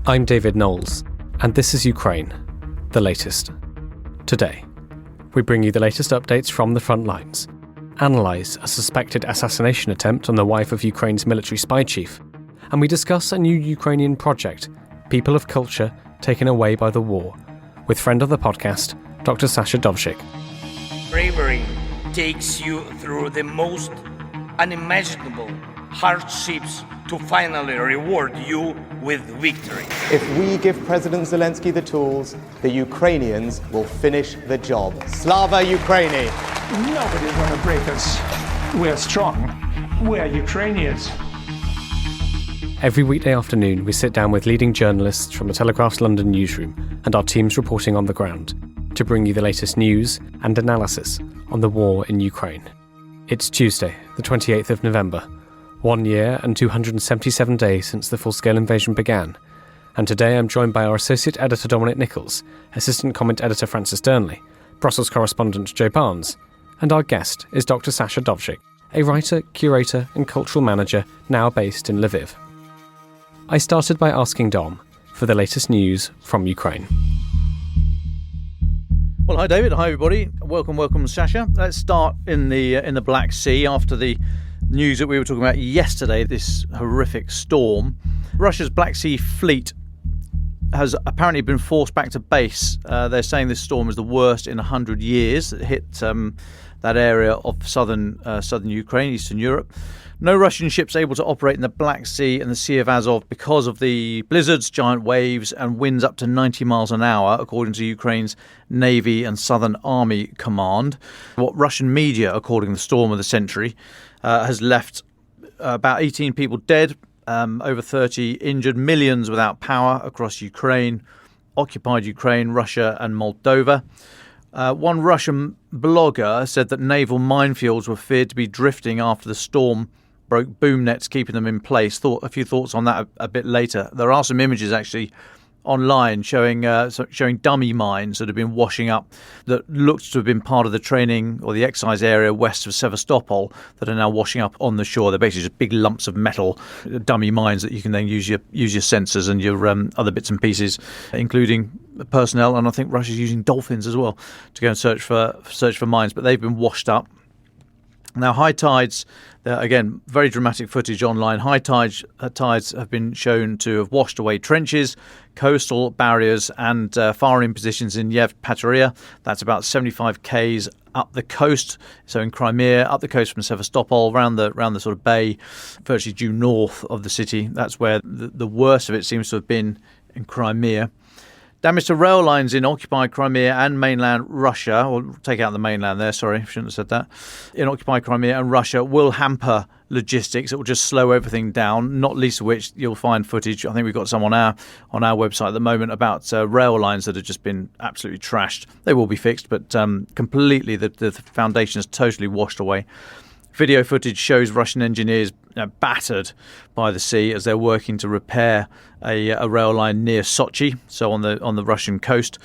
I'm David Knowles, and this is Ukraine, the latest. Today, we bring you the latest updates from the front lines, analyse a suspected assassination attempt on the wife of Ukraine's military spy chief, and we discuss a new Ukrainian project, People of Culture Taken Away by the War, with friend of the podcast, Dr. Sasha Dovzhyk. Bravery takes you through the most unimaginable hardships to finally reward you with victory. If we give President Zelensky the tools, the Ukrainians will finish the job. Slava Ukraini! Nobody's going to break us. We're strong. We're Ukrainians. Every weekday afternoon, we sit down with leading journalists from the Telegraph's London newsroom and our teams reporting on the ground to bring you the latest news and analysis on the war in Ukraine. It's Tuesday, the 28th of November, 1 year and 277 days since the full-scale invasion began, and today I'm joined by our Associate Editor Dominic Nichols, Assistant Comment Editor Francis Durnley, Brussels Correspondent Joe Barnes, and our guest is Dr. Sasha Dovzhyk, a writer, curator and cultural manager now based in Lviv. I started by asking Dom for the latest news from Ukraine. Well, hi David, hi everybody. Welcome, Sasha. Let's start in the Black Sea after the news that we were talking about yesterday, this horrific storm. Russia's Black Sea fleet has apparently been forced back to base. They're saying this storm is the worst in 100 years. It hit that area of southern Ukraine, Eastern Europe. No Russian ships able to operate in the Black Sea and the Sea of Azov because of the blizzards, giant waves and winds up to 90 miles an hour, according to Ukraine's Navy and Southern Army Command. What Russian media are calling the storm of the century has left about 18 people dead, over 30 injured, millions without power across Ukraine, occupied Ukraine, Russia and Moldova. One Russian blogger said that naval minefields were feared to be drifting after the storm broke boom nets, keeping them in place. A few thoughts on that a bit later. There are some images actually online showing dummy mines that have been washing up that looked to have been part of the training or the exercise area west of Sevastopol that are now washing up on the shore. They're basically just big lumps of metal, dummy mines that you can then use your sensors and your other bits and pieces, including personnel, and I think Russia's using dolphins as well to go and search for mines, but they've been washed up. Now, high tides, again, very dramatic footage online. High tides have been shown to have washed away trenches, coastal barriers and firing positions in Yevpatoria. That's about 75 k's up the coast, so in Crimea, up the coast from Sevastopol, around the sort of bay, virtually due north of the city. That's where the worst of it seems to have been, in Crimea. Damage to rail lines in occupied Crimea and mainland Russia, or take out the mainland there, sorry, shouldn't have said that. In occupied Crimea and Russia will hamper logistics. It will just slow everything down, not least of which you'll find footage. I think we've got some on our website at the moment about rail lines that have just been absolutely trashed. They will be fixed, but completely the foundation is totally washed away. Video footage shows Russian engineers battered by the sea as they're working to repair a rail line near Sochi, so on the Russian coast,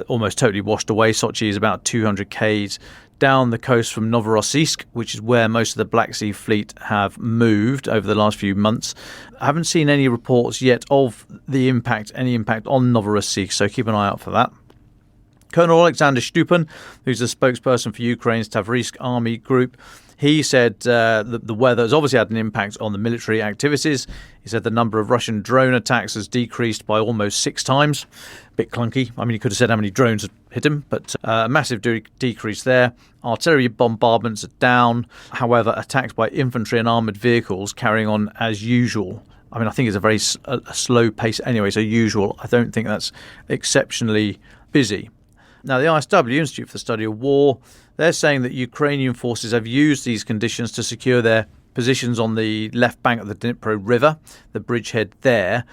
almost totally washed away. Sochi is about 200 k's down the coast from Novorossiysk, which is where most of the Black Sea fleet have moved over the last few months. I haven't seen any reports yet of any impact on Novorossiysk, so keep an eye out for that. Colonel Alexander Stupin, who's the spokesperson for Ukraine's Tavrisk army group, he said that the weather has obviously had an impact on the military activities. He said the number of Russian drone attacks has decreased by almost 6 times. A bit clunky. I mean, he could have said how many drones had hit him, but a massive decrease there. Artillery bombardments are down. However, attacks by infantry and armoured vehicles carrying on as usual. I mean, I think it's a very slow pace anyway, so usual. I don't think that's exceptionally busy. Now, the ISW, Institute for the Study of War, they're saying that Ukrainian forces have used these conditions to secure their positions on the left bank of the Dnipro River, the bridgehead there.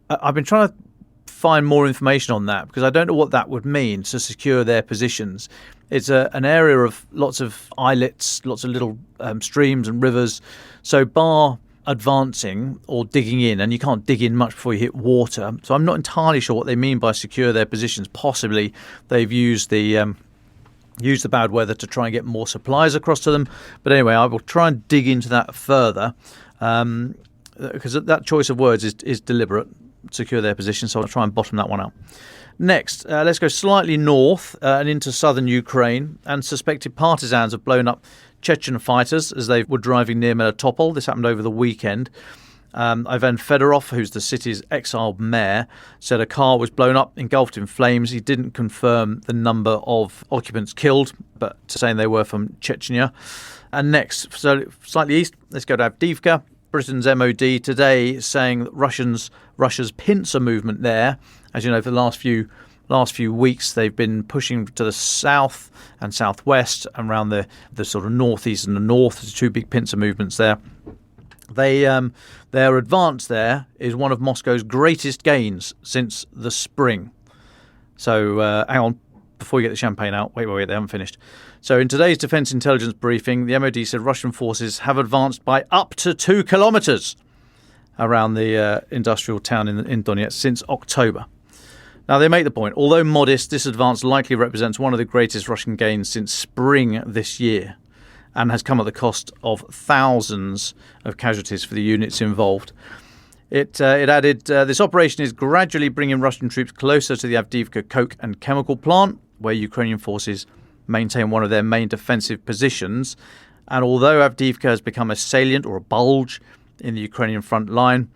I've been trying to find more information on that because I don't know what that would mean, to secure their positions. It's an area of lots of islets, lots of little streams and rivers. So bar advancing or digging in, and you can't dig in much before you hit water. So I'm not entirely sure what they mean by secure their positions. Possibly they've used the bad weather to try and get more supplies across to them. But anyway, I will try and dig into that further because that choice of words is deliberate. secure their position, so I'll try and bottom that one out. Next, let's go slightly north and into southern Ukraine, and suspected partisans have blown up Chechen fighters as they were driving near Melitopol. This happened over the weekend. Ivan Fedorov, who's the city's exiled mayor, said a car was blown up, engulfed in flames. He didn't confirm the number of occupants killed, but saying they were from Chechnya. And next, so slightly east, let's go to Avdiivka. Britain's MOD today saying that Russia's pincer movement there, as you know, for the last few weeks, they've been pushing to the south and southwest and around the sort of northeast and the north. There's two big pincer movements there. Their advance there is one of Moscow's greatest gains since the spring. So hang on, before we get the champagne out, wait, they haven't finished. So in today's Defence Intelligence briefing, the MOD said Russian forces have advanced by up to 2 kilometres around the industrial town in Donetsk since October. Now, they make the point, although modest, this advance likely represents one of the greatest Russian gains since spring this year and has come at the cost of thousands of casualties for the units involved. It added, this operation is gradually bringing Russian troops closer to the Avdiivka coke and chemical plant, where Ukrainian forces maintain one of their main defensive positions. And although Avdiivka has become a salient or a bulge in the Ukrainian front line,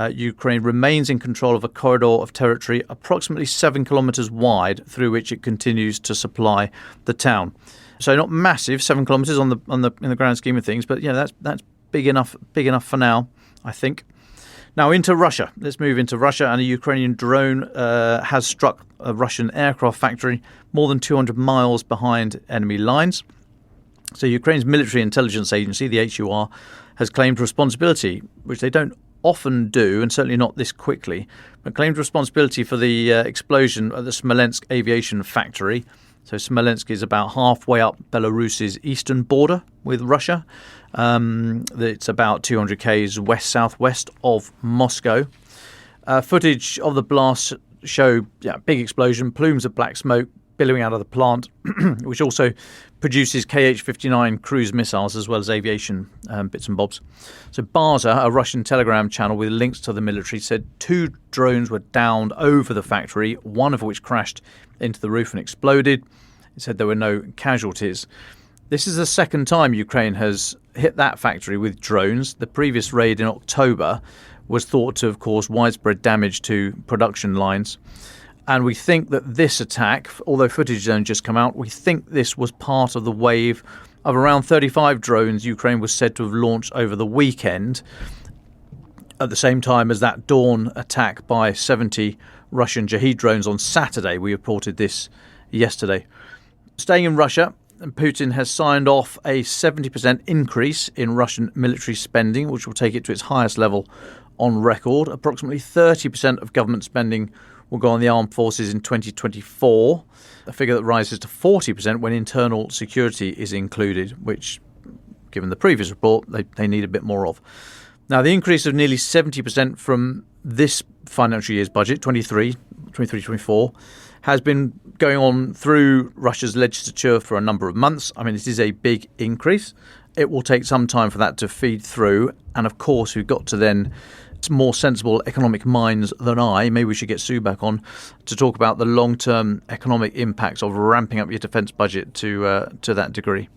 Ukraine remains in control of a corridor of territory approximately 7 kilometres wide through which it continues to supply the town. So not massive, 7 kilometres in the grand scheme of things, but that's big enough for now, I think. Now into Russia. Let's move into Russia. And a Ukrainian drone has struck a Russian aircraft factory more than 200 miles behind enemy lines. So Ukraine's military intelligence agency, the HUR, has claimed responsibility, which they don't often do, and certainly not this quickly, but claimed responsibility for the explosion at the Smolensk aviation factory. So Smolensk is about halfway up Belarus's eastern border with Russia. It's about 200 k's west-southwest of Moscow. Footage of the blast show big explosion, plumes of black smoke billowing out of the plant, which also produces Kh-59 cruise missiles as well as aviation bits and bobs. So Baza, a Russian Telegram channel with links to the military, said 2 drones were downed over the factory, one of which crashed into the roof and exploded. It said there were no casualties. This is the second time Ukraine has hit that factory with drones. The previous raid in October was thought to have caused widespread damage to production lines. And we think that this attack, although footage don't just come out, we think this was part of the wave of around 35 drones Ukraine was said to have launched over the weekend, at the same time as that dawn attack by 70 Russian Jihad drones on Saturday. We reported this yesterday. Staying in Russia, Putin has signed off a 70% increase in Russian military spending, which will take it to its highest level on record. Approximately 30% of government spending will go on the armed forces in 2024, a figure that rises to 40% when internal security is included, which, given the previous report, they need a bit more of. Now, the increase of nearly 70% from this financial year's budget, 23-24, has been going on through Russia's legislature for a number of months. I mean, it is a big increase. It will take some time for that to feed through. And of course, we've got to then more sensible economic minds than I, maybe we should get Sue back on, to talk about the long-term economic impacts of ramping up your defence budget to that degree.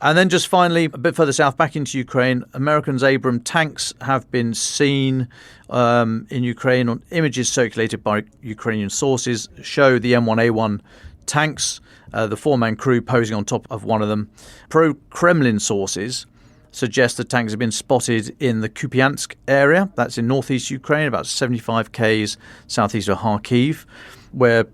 And then just finally, a bit further south, back into Ukraine, Americans' Abrams tanks have been seen in Ukraine. On images circulated by Ukrainian sources show the M1A1 tanks, the 4-man crew posing on top of one of them. Pro-Kremlin sources suggest the tanks have been spotted in the Kupiansk area. That's in northeast Ukraine, about 75 k's southeast of Kharkiv, where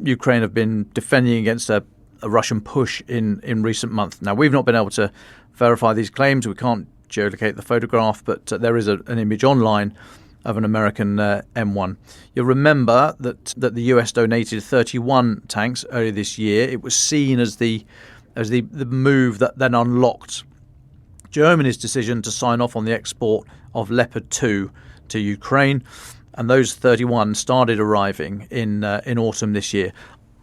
Ukraine have been defending against a Russian push in recent months. Now, we've not been able to verify these claims. We can't geolocate the photograph, but there is an image online of an American M1. You'll remember that the US donated 31 tanks earlier this year. It was seen as the move that then unlocked Germany's decision to sign off on the export of Leopard 2 to Ukraine, and those 31 started arriving in autumn this year.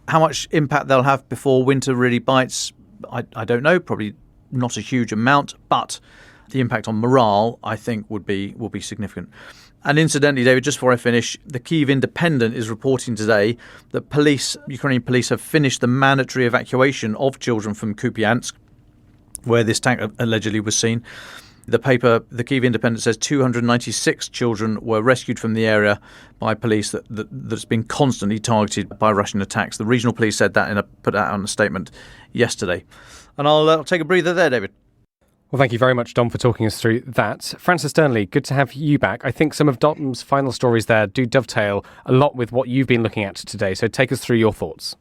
How much impact they'll have before winter really bites, I don't know, probably not a huge amount, but the impact on morale, I think, will be significant. And incidentally, David, just before I finish, the Kyiv Independent is reporting today that Ukrainian police have finished the mandatory evacuation of children from Kupiansk, where this tank allegedly was seen. The paper, the Kyiv Independent, says 296 children were rescued from the area by police that's been constantly targeted by Russian attacks. The regional police said that put out on a statement yesterday. And I'll take a breather there, David. Well, thank you very much, Dom, for talking us through that. Francis Sternley, good to have you back. I think some of Dom's final stories there do dovetail a lot with what you've been looking at today. So take us through your thoughts.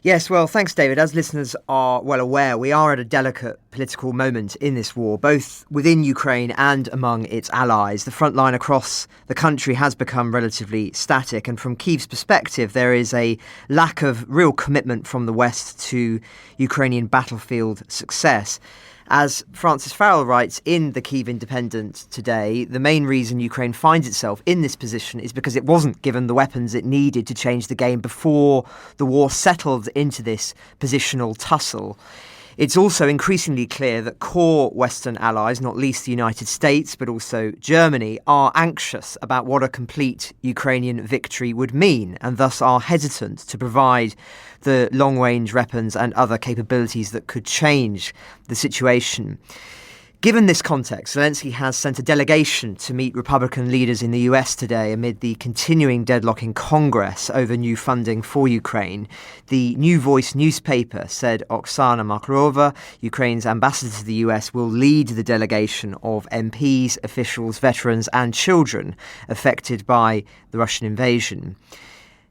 Yes, well, thanks, David. As listeners are well aware, we are at a delicate political moment in this war, both within Ukraine and among its allies. The front line across the country has become relatively static, and from Kyiv's perspective, there is a lack of real commitment from the West to Ukrainian battlefield success. As Francis Farrell writes in the Kyiv Independent today, the main reason Ukraine finds itself in this position is because it wasn't given the weapons it needed to change the game before the war settled into this positional tussle. It's also increasingly clear that core Western allies, not least the United States, but also Germany, are anxious about what a complete Ukrainian victory would mean, and thus are hesitant to provide the long-range weapons and other capabilities that could change the situation. Given this context, Zelensky has sent a delegation to meet Republican leaders in the US today amid the continuing deadlock in Congress over new funding for Ukraine. The New Voice newspaper said Oksana Markarova, Ukraine's ambassador to the US, will lead the delegation of MPs, officials, veterans and children affected by the Russian invasion.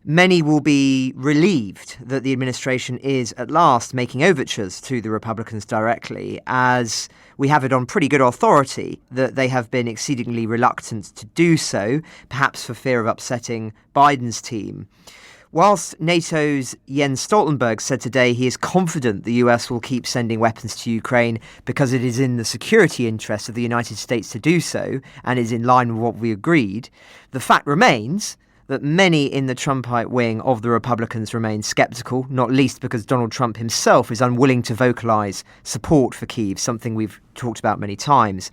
Many will be relieved that the administration is at last making overtures to the Republicans directly, as we have it on pretty good authority that they have been exceedingly reluctant to do so, perhaps for fear of upsetting Biden's team. Whilst NATO's Jens Stoltenberg said today he is confident the US will keep sending weapons to Ukraine because it is in the security interests of the United States to do so and is in line with what we agreed, the fact remains that many in the Trumpite wing of the Republicans remain sceptical, not least because Donald Trump himself is unwilling to vocalise support for Kyiv, something we've talked about many times.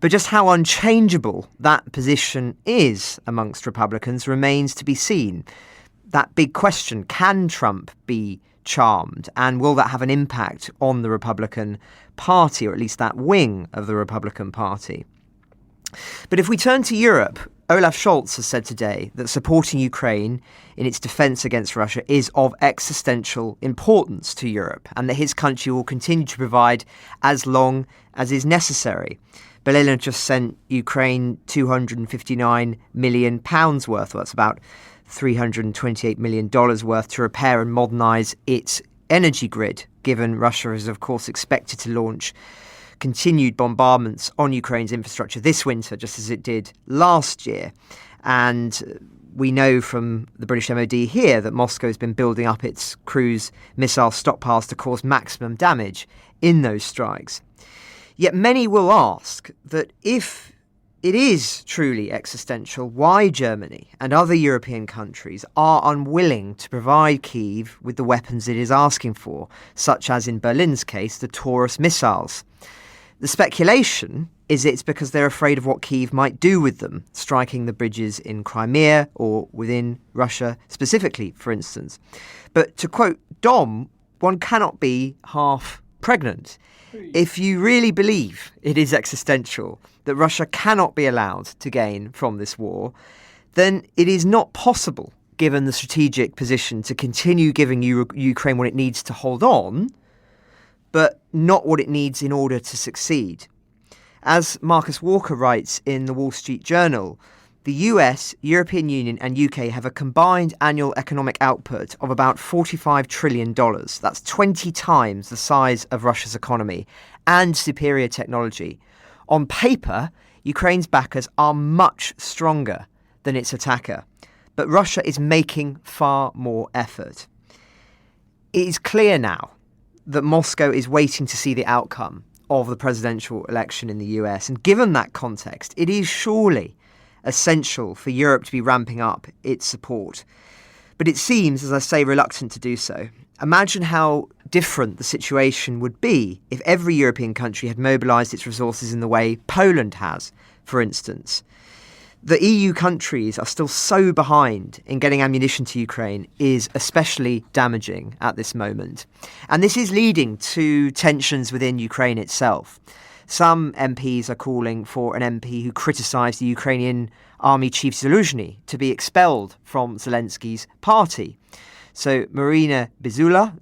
But just how unchangeable that position is amongst Republicans remains to be seen. That big question, can Trump be charmed? And will that have an impact on the Republican Party, or at least that wing of the Republican Party? But if we turn to Europe, Olaf Scholz has said today that supporting Ukraine in its defence against Russia is of existential importance to Europe, and that his country will continue to provide as long as is necessary. Berlin just sent Ukraine £259 million worth, well, that's about $328 million worth, to repair and modernise its energy grid, given Russia is, of course, expected to launch continued bombardments on Ukraine's infrastructure this winter, just as it did last year. And we know from the British MOD here that Moscow has been building up its cruise missile stockpiles to cause maximum damage in those strikes. Yet many will ask that if it is truly existential, why Germany and other European countries are unwilling to provide Kyiv with the weapons it is asking for, such as in Berlin's case, the Taurus missiles. The speculation is it's because they're afraid of what Kyiv might do with them, striking the bridges in Crimea or within Russia specifically, for instance. But to quote Dom, one cannot be half pregnant. If you really believe it is existential, that Russia cannot be allowed to gain from this war, then it is not possible, given the strategic position, to continue giving Ukraine what it needs to hold on, but not what it needs in order to succeed. As Marcus Walker writes in the Wall Street Journal, the US, European Union and UK have a combined annual economic output of about $45 trillion. That's 20 times the size of Russia's economy, and superior technology. On paper, Ukraine's backers are much stronger than its attacker, but Russia is making far more effort. It is clear now that Moscow is waiting to see the outcome of the presidential election in the US. And given that context, it is surely essential for Europe to be ramping up its support. But it seems, as I say, reluctant to do so. Imagine how different the situation would be if every European country had mobilised its resources in the way Poland has, for instance. The EU countries are still so behind in getting ammunition to Ukraine is especially damaging at this moment. And this is leading to tensions within Ukraine itself. Some MPs are calling for an MP who criticised the Ukrainian army chief Zaluzhny to be expelled from Zelensky's party. So Marina,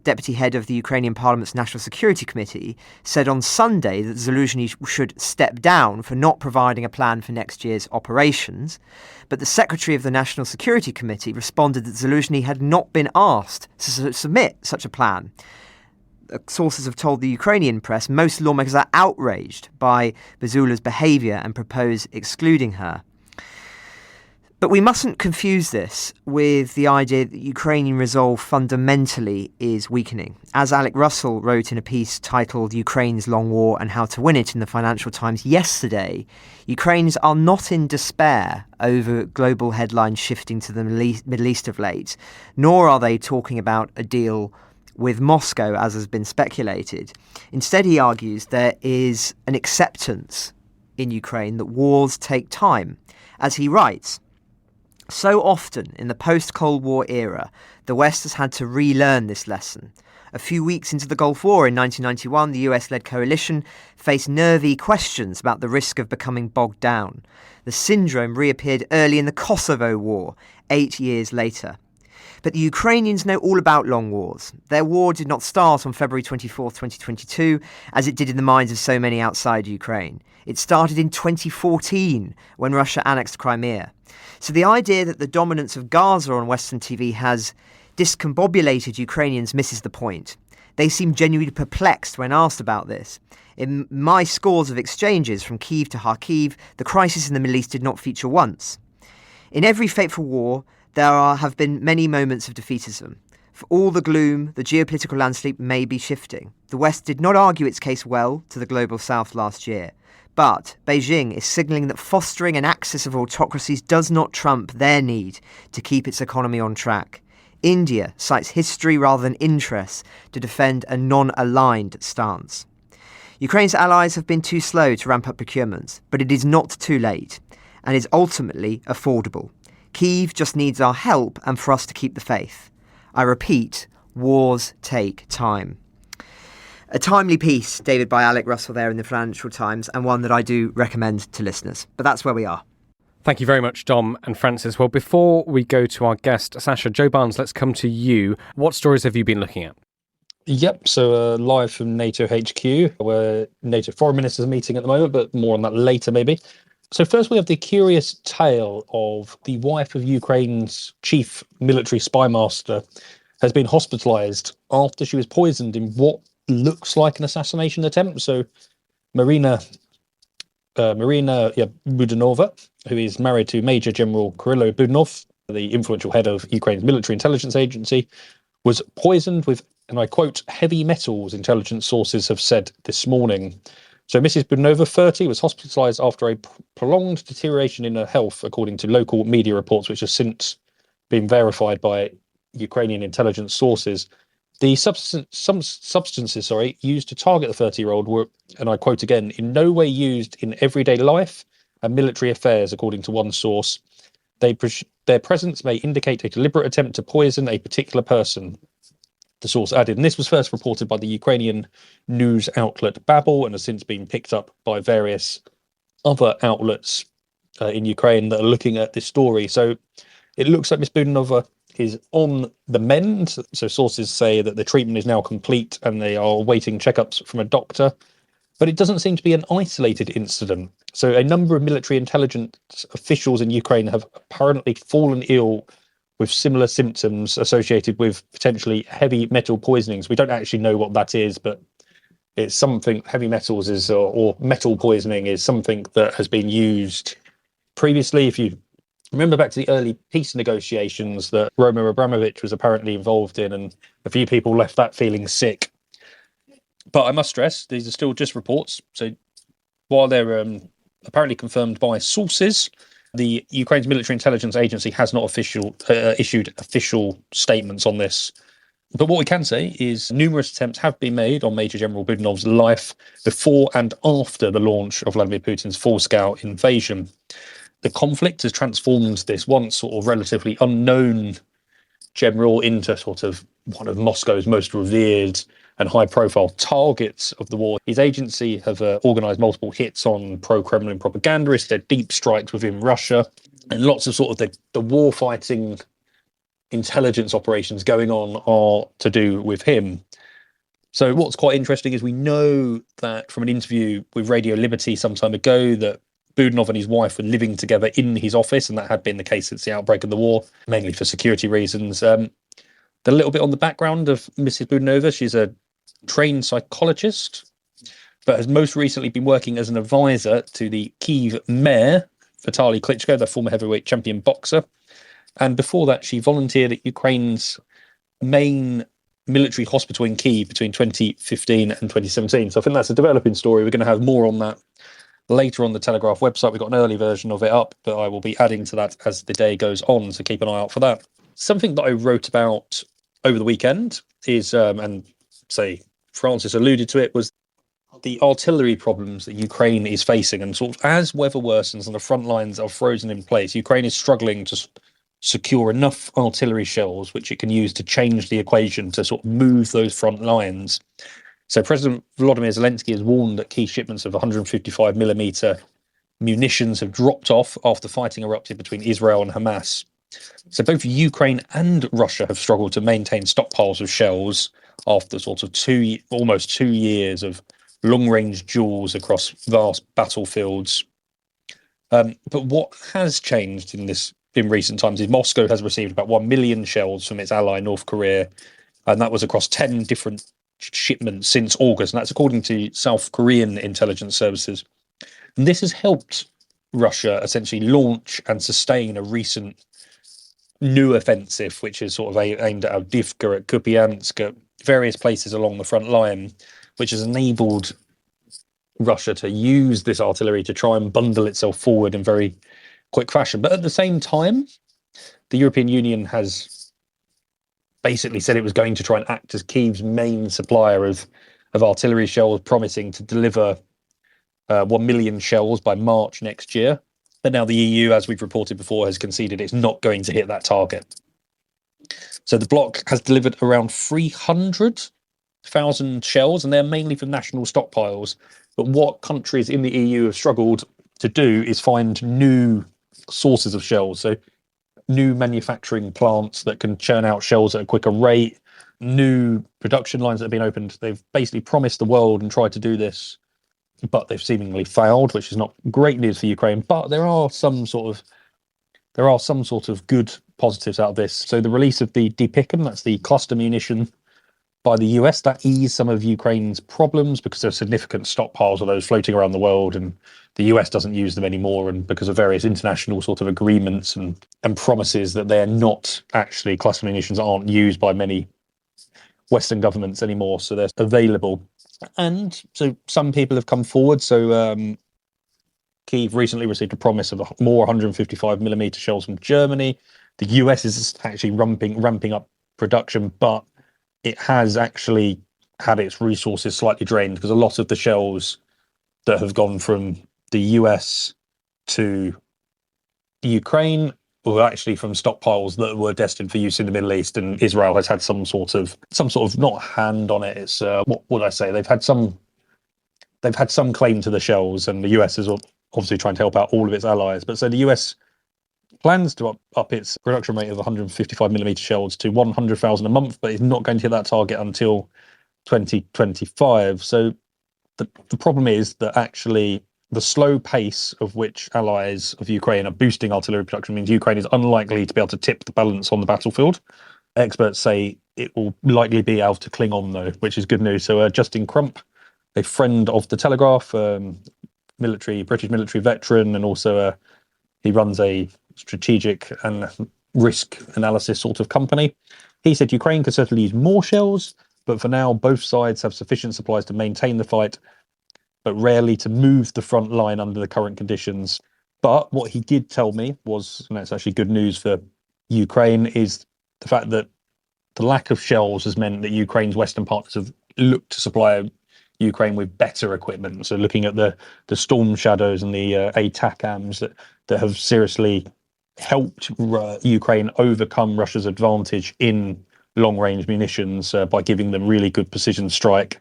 deputy head of the Ukrainian Parliament's National Security Committee, said on Sunday that Zaluzhny should step down for not providing a plan for next year's operations. But the secretary of the National Security Committee responded that Zaluzhny had not been asked to submit such a plan. Sources have told the Ukrainian press most lawmakers are outraged by Bizula's behaviour and propose excluding her. But we mustn't confuse this with the idea that Ukrainian resolve fundamentally is weakening. As Alec Russell wrote in a piece titled Ukraine's Long War and How to Win It in the Financial Times yesterday, Ukrainians are not in despair over global headlines shifting to the Middle East of late, nor are they talking about a deal with Moscow, as has been speculated. Instead, he argues, there is an acceptance in Ukraine that wars take time. As he writes, so often in the post-Cold War era, the West has had to relearn this lesson. A few weeks into the Gulf War in 1991, the US-led coalition faced nervy questions about the risk of becoming bogged down. The syndrome reappeared early in the Kosovo War, 8 years later. But the Ukrainians know all about long wars. Their war did not start on February 24, 2022, as it did in the minds of so many outside Ukraine. It started in 2014, when Russia annexed Crimea. So the idea that the dominance of Gaza on Western TV has discombobulated Ukrainians misses the point. They seem genuinely perplexed when asked about this. In my scores of exchanges from Kyiv to Kharkiv, the crisis in the Middle East did not feature once. In every fateful war, there have been many moments of defeatism. For all the gloom, the geopolitical landscape may be shifting. The West did not argue its case well to the global South last year. But Beijing is signalling that fostering an axis of autocracies does not trump their need to keep its economy on track. India cites history rather than interests to defend a non-aligned stance. Ukraine's allies have been too slow to ramp up procurements, but it is not too late and is ultimately affordable. Kyiv just needs our help and for us to keep the faith. I repeat, wars take time. A timely piece, David, by Alec Russell there in the Financial Times, and one that I do recommend to listeners. But that's where we are. Thank you very much, Dom and Francis. Well, before we go to our guest, Sasha, Joe Barnes, let's come to you. What stories have you been looking at? Yep, so live from NATO HQ, where NATO foreign ministers are meeting at the moment, but more on that later maybe. So first we have the curious tale of the wife of Ukraine's chief military spy master has been hospitalised after she was poisoned in what looks like an assassination attempt. So Marina Budinova, who is married to Major General Kirill Budinov, the influential head of Ukraine's military intelligence agency, was poisoned with, and I quote, heavy metals, intelligence sources have said this morning. So Mrs. Budinova, 30, was hospitalised after a prolonged deterioration in her health, according to local media reports, which have since been verified by Ukrainian intelligence sources. The substances used to target the 30-year-old were, and I quote again, in no way used in everyday life and military affairs, according to one source. Their presence may indicate a deliberate attempt to poison a particular person, the source added. And this was first reported by the Ukrainian news outlet Babel and has since been picked up by various other outlets in Ukraine that are looking at this story. So it looks like Ms. Budinova is on the mend. So sources say that the treatment is now complete and they are awaiting checkups from a doctor. But it doesn't seem to be an isolated incident. So a number of military intelligence officials in Ukraine have apparently fallen ill with similar symptoms associated with potentially heavy metal poisonings. We don't actually know what that is, but it's something, heavy metals is, or metal poisoning is something that has been used previously. If you remember back to the early peace negotiations that Roman Abramovich was apparently involved in, and a few people left that feeling sick. But I must stress, these are still just reports. So while they're apparently confirmed by sources, The Ukraine's military intelligence agency has not issued official statements on this. But what we can say is numerous attempts have been made on Major General Budinov's life before and after the launch of Vladimir Putin's full-scale invasion. The conflict has transformed this once sort of relatively unknown general into sort of one of Moscow's most revered and high-profile targets of the war. His agency have organised multiple hits on pro-Kremlin propagandists, their deep strikes within Russia, and lots of sort of the war-fighting intelligence operations going on are to do with him. So what's quite interesting is we know that from an interview with Radio Liberty some time ago that Budinov and his wife were living together in his office, and that had been the case since the outbreak of the war, mainly for security reasons. The little bit on the background of Mrs. Budinova, she's a trained psychologist, but has most recently been working as an advisor to the Kyiv mayor, Vitaly Klitschko, the former heavyweight champion boxer. And before that, she volunteered at Ukraine's main military hospital in Kyiv between 2015 and 2017. So I think that's a developing story. We're going to have more on that later on the Telegraph website. We've got an early version of it up, but I will be adding to that as the day goes on, so keep an eye out for that. Something that I wrote about over the weekend is, and say Francis alluded to it, was the artillery problems that Ukraine is facing. And sort of as weather worsens and the front lines are frozen in place, Ukraine is struggling to secure enough artillery shells which it can use to change the equation to sort of move those front lines. So President Volodymyr Zelensky has warned that key shipments of 155mm munitions have dropped off after fighting erupted between Israel and Hamas. So both Ukraine and Russia have struggled to maintain stockpiles of shells after sort of almost 2 years of long-range duels across vast battlefields. But what has changed in recent times is Moscow has received about 1 million shells from its ally North Korea, and that was across 10 different shipments since August, and that's according to South Korean intelligence services. And this has helped Russia essentially launch and sustain a recent new offensive, which is sort of aimed at Avdiivka, at Kupiansk, at various places along the front line, which has enabled Russia to use this artillery to try and bundle itself forward in very quick fashion. But at the same time, the European Union has basically said it was going to try and act as Kyiv's main supplier of artillery shells, promising to deliver 1 million shells by March next year. But now the EU, as we've reported before, has conceded it's not going to hit that target. So the bloc has delivered around 300,000 shells, and they're mainly from national stockpiles. But what countries in the EU have struggled to do is find new sources of shells. So new manufacturing plants that can churn out shells at a quicker rate, new production lines that have been opened. They've basically promised the world and tried to do this, but they've seemingly failed, which is not great news for Ukraine. But there are some sort of good positives out of this. So the release of the DPICM, that's the cluster munition by the US, that eased some of Ukraine's problems because there are significant stockpiles of those floating around the world, and the US doesn't use them anymore, and because of various international sort of agreements and promises that they're not actually, cluster munitions aren't used by many Western governments anymore, so they're available. And so some people have come forward. So Kyiv recently received a promise of more 155mm shells from Germany. The US is actually ramping up production, but it has actually had its resources slightly drained because a lot of the shells that have gone from the US to Ukraine were actually from stockpiles that were destined for use in the Middle East, and Israel has had some sort of not hand on it. It's what would I say? They've had some claim to the shells, and the US is obviously trying to help out all of its allies. But so the US plans to up its production rate of 155mm shells to 100,000 a month, but it's not going to hit that target until 2025. So the problem is that actually the slow pace of which allies of Ukraine are boosting artillery production means Ukraine is unlikely to be able to tip the balance on the battlefield. Experts say it will likely be able to cling on, though, which is good news. So Justin Crump, a friend of the Telegraph, British military veteran, and also he runs a strategic and risk analysis sort of company. He said Ukraine could certainly use more shells, but for now both sides have sufficient supplies to maintain the fight, but rarely to move the front line under the current conditions. But what he did tell me was, and that's actually good news for Ukraine, is the fact that the lack of shells has meant that Ukraine's Western partners have looked to supply Ukraine with better equipment. So looking at the Storm Shadows and the ATACMS that have seriously helped Ukraine overcome Russia's advantage in long-range munitions by giving them really good precision strike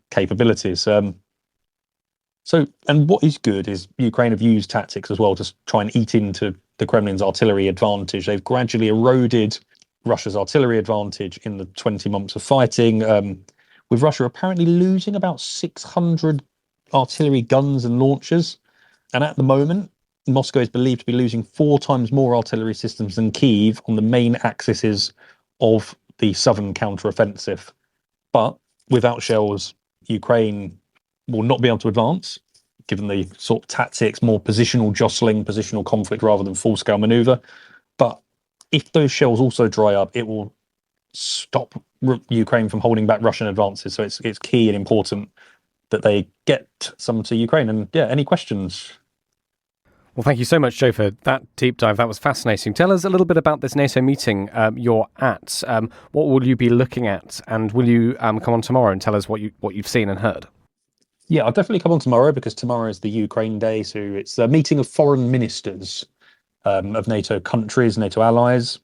capabilities. And what is good is Ukraine have used tactics as well to try and eat into the Kremlin's artillery advantage. They've gradually eroded Russia's artillery advantage in the 20 months of fighting, with Russia apparently losing about 600 artillery guns and launchers. And at the moment, Moscow is believed to be losing 4 times more artillery systems than Kyiv on the main axes of the southern counteroffensive. But without shells, Ukraine will not be able to advance, given the sort of tactics, more positional jostling, positional conflict rather than full-scale maneuver. But if those shells also dry up, it will stop Ukraine from holding back Russian advances. So it's key and important that they get some to Ukraine. And yeah, any questions? Well, thank you so much, Joe, for that deep dive. That was fascinating. Tell us a little bit about this NATO meeting you're at. What will you be looking at? And will you come on tomorrow and tell us what you've seen and heard? Yeah, I'll definitely come on tomorrow because tomorrow is the Ukraine Day. So it's a meeting of foreign ministers of NATO countries, NATO allies.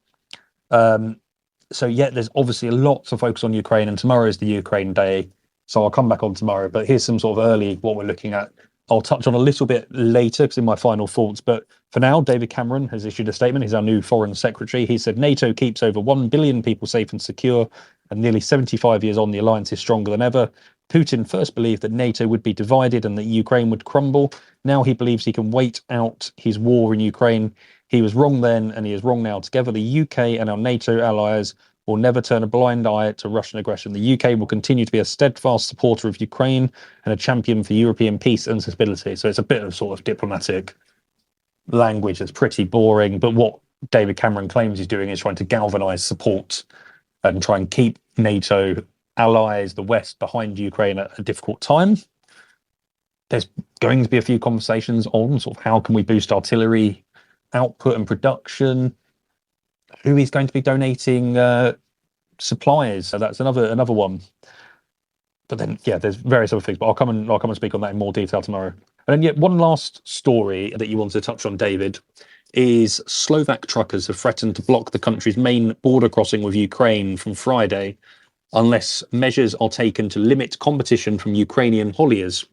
So yeah, there's obviously a lot to focus on Ukraine, and tomorrow is the Ukraine Day. So I'll come back on tomorrow. But here's some sort of early what we're looking at. I'll touch on a little bit later because in my final thoughts. But for now, David Cameron has issued a statement. He's our new foreign secretary. He said NATO keeps over 1 billion people safe and secure, and nearly 75 years on, the alliance is stronger than ever. Putin first believed that NATO would be divided and that Ukraine would crumble. Now he believes he can wait out his war in Ukraine. He was wrong then, and he is wrong now. Together, the UK and our NATO allies will never turn a blind eye to Russian aggression. The UK will continue to be a steadfast supporter of Ukraine and a champion for European peace and stability. So it's a bit of sort of diplomatic language that's pretty boring. But what David Cameron claims he's doing is trying to galvanise support and try and keep NATO allies, the West, behind Ukraine at a difficult time. There's going to be a few conversations on sort of how can we boost artillery output and production. Who is going to be donating supplies? So that's another one. But then, yeah, there's various other things. But I'll come and speak on that in more detail tomorrow. And then, yeah, one last story that you wanted to touch on, David, is Slovak truckers have threatened to block the country's main border crossing with Ukraine from Friday unless measures are taken to limit competition from Ukrainian hauliers.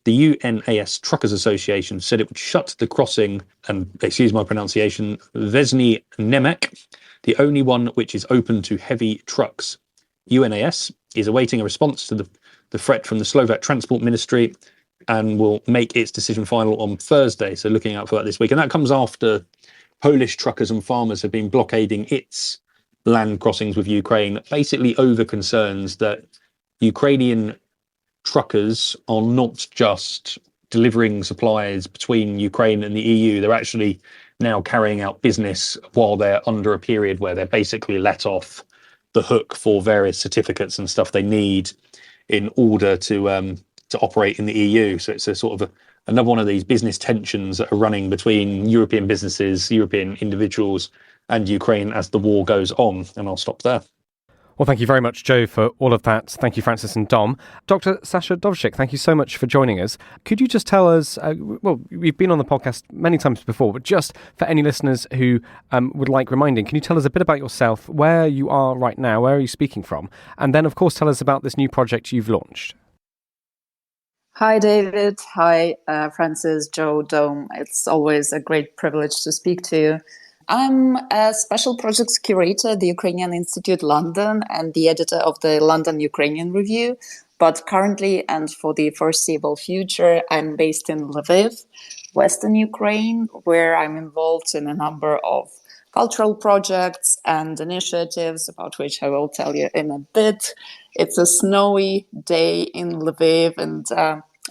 The UNAS Truckers Association said it would shut the crossing, and excuse my pronunciation, Vesny Nemek, the only one which is open to heavy trucks. UNAS is awaiting a response to the threat from the Slovak Transport Ministry and will make its decision final on Thursday. So looking out for that this week. And that comes after Polish truckers and farmers have been blockading its land crossings with Ukraine, basically over concerns that Ukrainian truckers are not just delivering supplies between Ukraine and the EU. They're actually now carrying out business while they're under a period where they're basically let off the hook for various certificates and stuff they need in order to operate in the EU. So it's a sort of another one of these business tensions that are running between European businesses, European individuals, and Ukraine as the war goes on. And I'll stop there. Well, thank you very much, Joe, for all of that. Thank you, Francis and Dom. Dr. Sasha Dovzhyk, thank you so much for joining us. Could you just tell us, well, we've been on the podcast many times before, but just for any listeners who would like reminding, can you tell us a bit about yourself, where you are right now, where are you speaking from? And then, of course, tell us about this new project you've launched. Hi, David. Hi, Francis, Joe, Dom. It's always a great privilege to speak to you. I'm a special projects curator at the Ukrainian Institute London and the editor of the London Ukrainian Review. But currently and for the foreseeable future, I'm based in Lviv, Western Ukraine, where I'm involved in a number of cultural projects and initiatives about which I will tell you in a bit. It's a snowy day in Lviv, and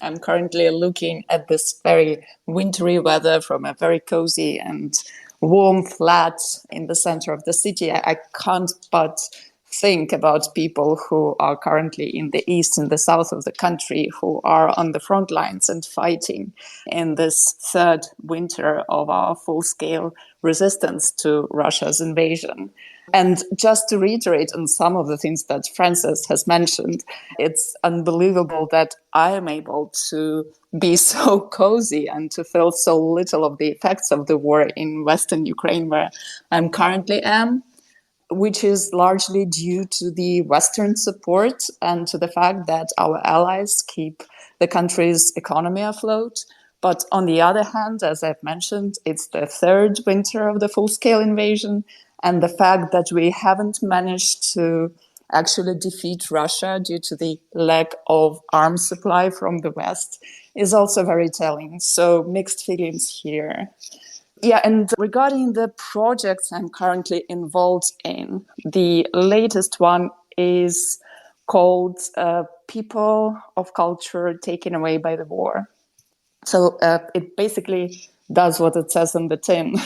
I'm currently looking at this very wintry weather from a very cozy and warm flat in the center of the city. I can't but think about people who are currently in the east and the south of the country, who are on the front lines and fighting in this third winter of our full-scale resistance to Russia's invasion. And just to reiterate on some of the things that Francis has mentioned, it's unbelievable that I am able to be so cozy and to feel so little of the effects of the war in Western Ukraine, where I'm currently am, which is largely due to the Western support and to the fact that our allies keep the country's economy afloat. But on the other hand, as I've mentioned, it's the third winter of the full-scale invasion, and the fact that we haven't managed to actually defeat Russia due to the lack of arms supply from the West is also very telling. So mixed feelings here. Yeah, and regarding the projects I'm currently involved in, the latest one is called People of Culture Taken Away by the War. So it basically does what it says on the tin.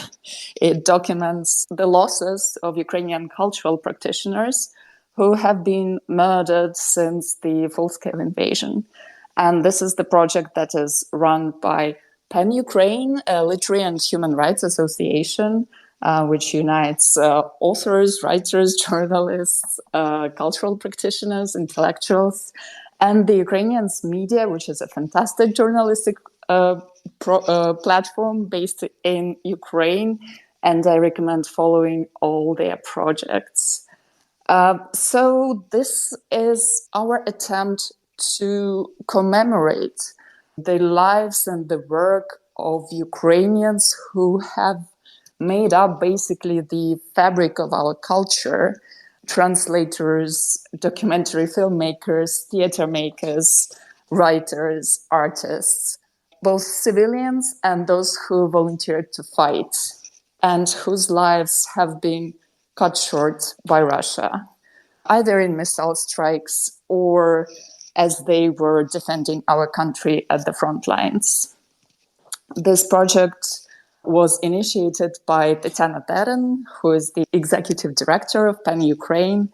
It documents the losses of Ukrainian cultural practitioners who have been murdered since the full-scale invasion. And this is the project that is run by PEN Ukraine, a literary and human rights association, which unites authors, writers, journalists, cultural practitioners, intellectuals, and the Ukrainian media, which is a fantastic journalistic platform based in Ukraine, and I recommend following all their projects. So this is our attempt to commemorate the lives and the work of Ukrainians who have made up basically the fabric of our culture: translators, documentary filmmakers, theater makers, writers, artists, both civilians and those who volunteered to fight, and whose lives have been cut short by Russia, either in missile strikes or as they were defending our country at the front lines. This project was initiated by Tatiana Teren, who is the executive director of PEN Ukraine,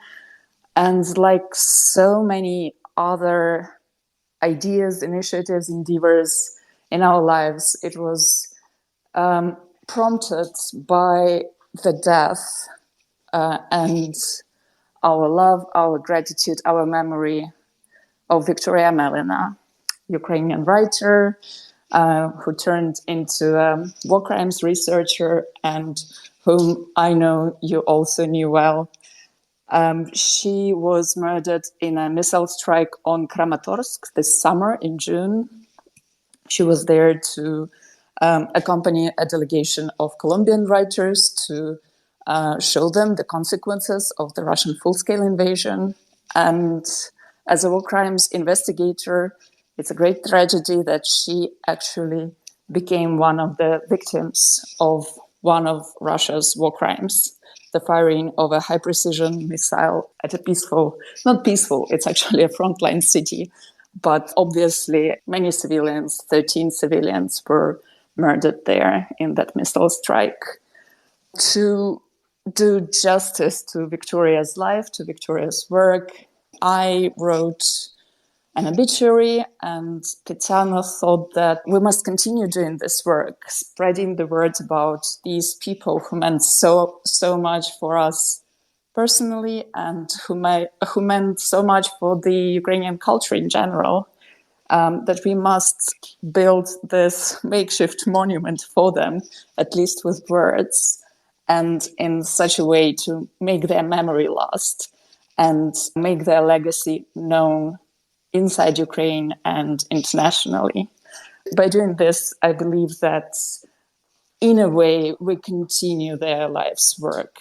and like so many other ideas, initiatives, endeavors in our lives, it was prompted by the death and our love, our gratitude, our memory of Victoria Melina, Ukrainian writer who turned into a war crimes researcher and whom I know you also knew well. She was murdered in a missile strike on Kramatorsk this summer in June. She was there to accompany a delegation of Colombian writers to show them the consequences of the Russian full-scale invasion. And as a war crimes investigator, it's a great tragedy that she actually became one of the victims of one of Russia's war crimes, the firing of a high-precision missile at a not peaceful, it's actually a frontline city, but obviously many civilians, 13 civilians were murdered there in that missile strike. To do justice to Victoria's life, to Victoria's work, I wrote an obituary, and Tatiana thought that we must continue doing this work, spreading the word about these people who meant so much for us personally, and who meant so much for the Ukrainian culture in general, that we must build this makeshift monument for them, at least with words, and in such a way to make their memory last and make their legacy known inside Ukraine and internationally. By doing this, I believe that in a way we continue their life's work.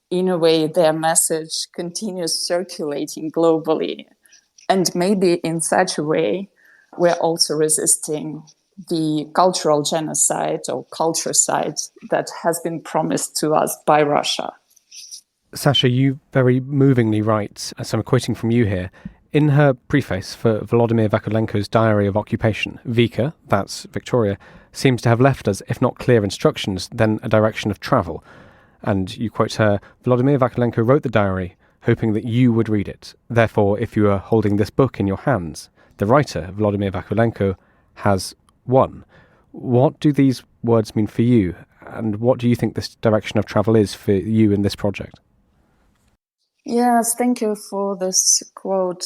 In a way, their message continues circulating globally. And maybe in such a way, we're also resisting the cultural genocide or culturecide that has been promised to us by Russia. Sasha, you very movingly write, as I'm quoting from you here, in her preface for Volodymyr Vakulenko's Diary of Occupation, Vika, that's Victoria, seems to have left us, if not clear instructions, then a direction of travel. And you quote her, Volodymyr Vakulenko wrote the diary hoping that you would read it. Therefore, if you are holding this book in your hands, the writer, Vladimir Vakulenko, has won. What do these words mean for you, and what do you think this direction of travel is for you in this project? Yes, thank you for this quote.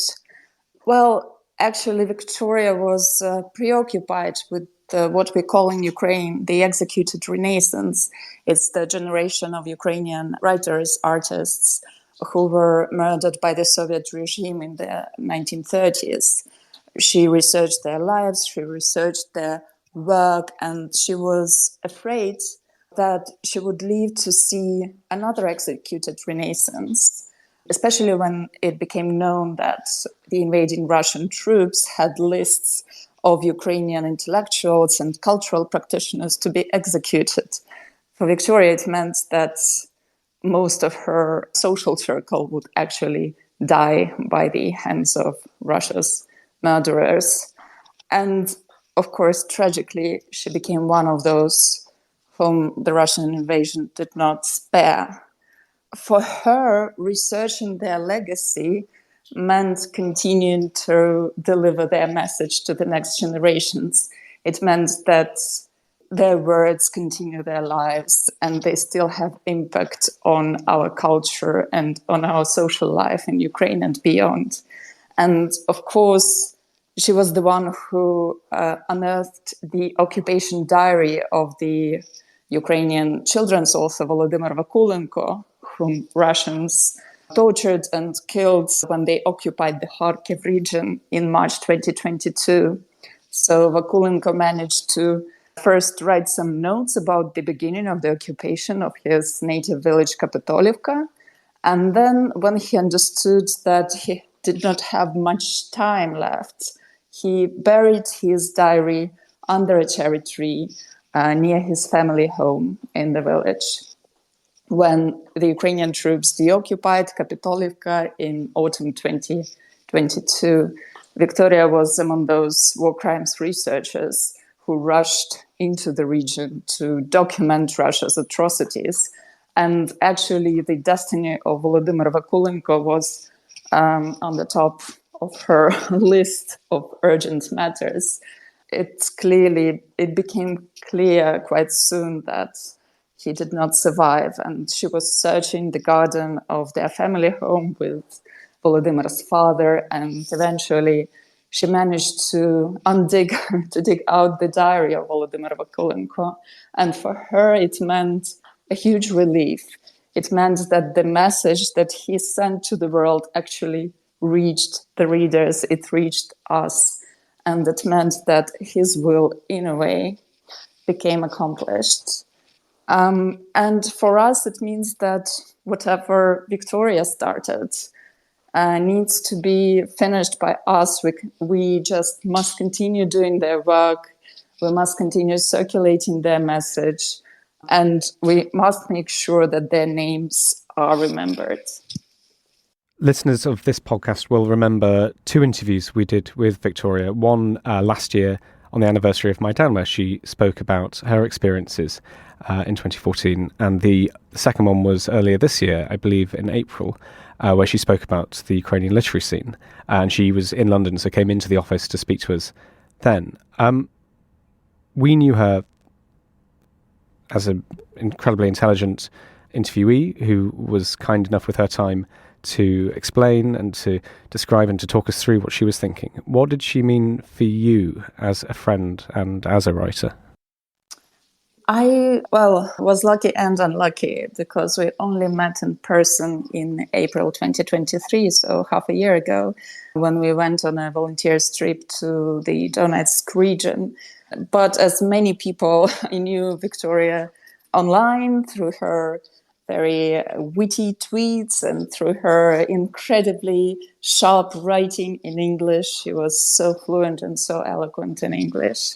Well, actually, Victoria was preoccupied with what we call in Ukraine the executed Renaissance. It's the generation of Ukrainian writers, artists who were murdered by the Soviet regime in the 1930s. She researched their lives, she researched their work, and she was afraid that she would live to see another executed Renaissance, especially when it became known that the invading Russian troops had lists of Ukrainian intellectuals and cultural practitioners to be executed. For Victoria, it meant that most of her social circle would actually die by the hands of Russia's murderers. And of course, tragically, she became one of those whom the Russian invasion did not spare. For her, researching their legacy meant continuing to deliver their message to the next generations. It meant that their words continue their lives and they still have impact on our culture and on our social life in Ukraine and beyond. And of course, she was the one who unearthed the occupation diary of the Ukrainian children's author Volodymyr Vakulenko, whom Russians tortured and killed when they occupied the Kharkiv region in March 2022. So Vakulenko managed to first write some notes about the beginning of the occupation of his native village Kapitolivka. And then when he understood that he did not have much time left, he buried his diary under a cherry tree near his family home in the village. When the Ukrainian troops deoccupied Kapitolivka in autumn 2022, Victoria was among those war crimes researchers who rushed into the region to document Russia's atrocities. And actually, the destiny of Volodymyr Vakulenko was on the top of her list of urgent matters. It became clear quite soon that he did not survive, and she was searching the garden of their family home with Volodymyr's father, and eventually she managed to dig out the diary of Volodymyr Vakulenko. And for her, it meant a huge relief. It meant that the message that he sent to the world actually reached the readers, it reached us. And that meant that his will, in a way, became accomplished. And for us, it means that whatever Victoria started needs to be finished by us. We just must continue doing their work. We must continue circulating their message. And we must make sure that their names are remembered. Listeners of this podcast will remember two interviews we did with Victoria. One last year on the anniversary of Maidan, where she spoke about her experiences in 2014. And the second one was earlier this year, I believe in April, where she spoke about the Ukrainian literary scene. And she was in London, so came into the office to speak to us then. We knew her as an incredibly intelligent interviewee who was kind enough with her time to explain and to describe and to talk us through what she was thinking. What did she mean for you as a friend and as a writer? I was lucky and unlucky because we only met in person in April 2023, so half a year ago, when we went on a volunteers trip to the Donetsk region. But as many people, I knew Victoria online through her very witty tweets and through her incredibly sharp writing in English. She was so fluent and so eloquent in English.